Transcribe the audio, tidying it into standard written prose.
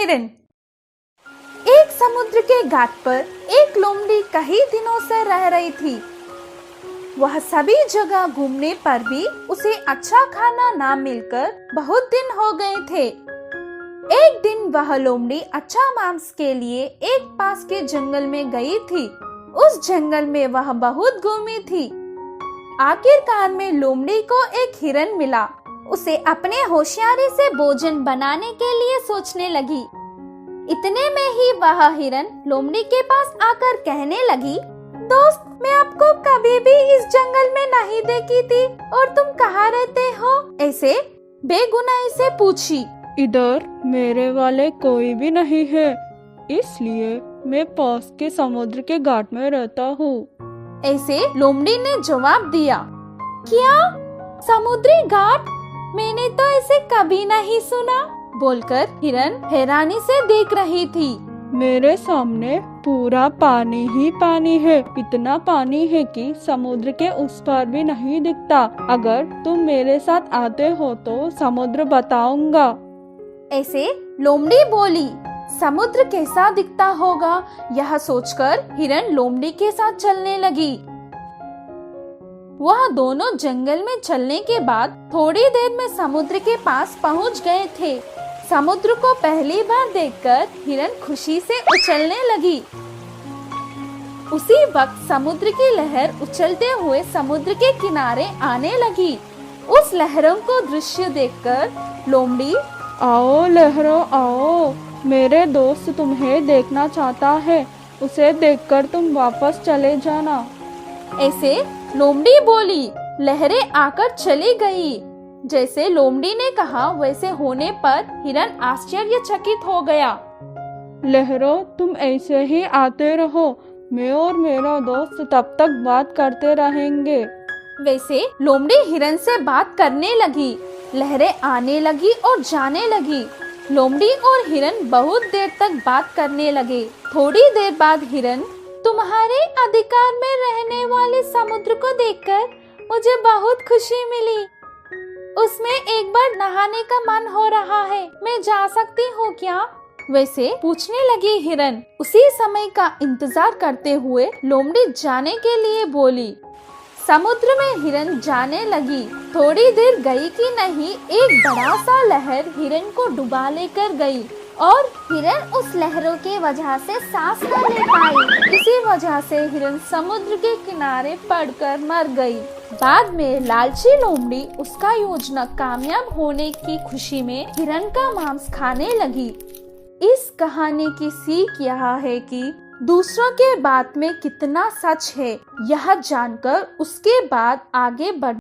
हिरन। एक समुद्र के घाट पर एक लोमड़ी कई दिनों से रह रही थी। वह सभी जगह घूमने पर भी उसे अच्छा खाना ना मिलकर बहुत दिन हो गए थे। एक दिन वह लोमड़ी अच्छा मांस के लिए एक पास के जंगल में गई थी। उस जंगल में वह बहुत घूमी थी। आखिरकार में लोमड़ी को एक हिरन मिला। उसे अपने होशियारी से भोजन बनाने के लिए सोचने लगी। इतने में ही वह हिरन लोमड़ी के पास आकर कहने लगी, दोस्त, मैं आपको कभी भी इस जंगल में नहीं देखी थी और तुम कहाँ रहते हो? ऐसे बेगुनाही से पूछी। इधर मेरे वाले कोई भी नहीं है, इसलिए मैं पास के समुद्र के घाट में रहता हूँ। ऐसे लोमड़ी ने जवाब दिया। क्या समुद्री घाट? मैंने तो ऐसे कभी नहीं सुना, बोलकर हिरन हैरानी से देख रही थी। मेरे सामने पूरा पानी ही पानी है। इतना पानी है कि समुद्र के उस पार भी नहीं दिखता। अगर तुम मेरे साथ आते हो तो समुद्र बताऊंगा। ऐसे लोमड़ी बोली। समुद्र कैसा दिखता होगा, यह सोचकर हिरन लोमड़ी के साथ चलने लगी। वह दोनों जंगल में चलने के बाद थोड़ी देर में समुद्र के पास पहुंच गए थे। समुद्र को पहली बार देखकर हिरन खुशी से उछलने लगी। उसी वक्त समुद्र की लहर उछलते हुए समुद्र के किनारे आने लगी। उस लहरों को दृश्य देखकर लोमड़ी, आओ लहरों आओ, मेरे दोस्त तुम्हें देखना चाहता है, उसे देखकर तुम वापस चले जाना। ऐसे लोमड़ी बोली। लहरें आकर चली गई। जैसे लोमड़ी ने कहा वैसे होने पर हिरन आश्चर्यचकित हो गया। लहरों, तुम ऐसे ही आते रहो, मैं और मेरा दोस्त तब तक बात करते रहेंगे। वैसे लोमड़ी हिरन से बात करने लगी। लहरें आने लगी और जाने लगी। लोमड़ी और हिरन बहुत देर तक बात करने लगे। थोड़ी देर बाद हिरन, तुम्हारे अधिकार में रहने वाले समुद्र को देखकर मुझे बहुत खुशी मिली। उसमें एक बार नहाने का मन हो रहा है, मैं जा सकती हूँ क्या? वैसे पूछने लगी हिरन। उसी समय का इंतजार करते हुए लोमड़ी जाने के लिए बोली। समुद्र में हिरन जाने लगी। थोड़ी देर गई कि नहीं, एक बड़ा सा लहर हिरन को डुबा लेकर गई और हिरन उस लहरों के वजह से सांस न ले पाई। इसी वजह से हिरन समुद्र के किनारे पड़कर मर गई। बाद में लालची लोमड़ी उसका योजना कामयाब होने की खुशी में हिरन का मांस खाने लगी। इस कहानी की सीख यह है कि दूसरों के बात में कितना सच है, यह जानकर उसके बाद आगे बढ़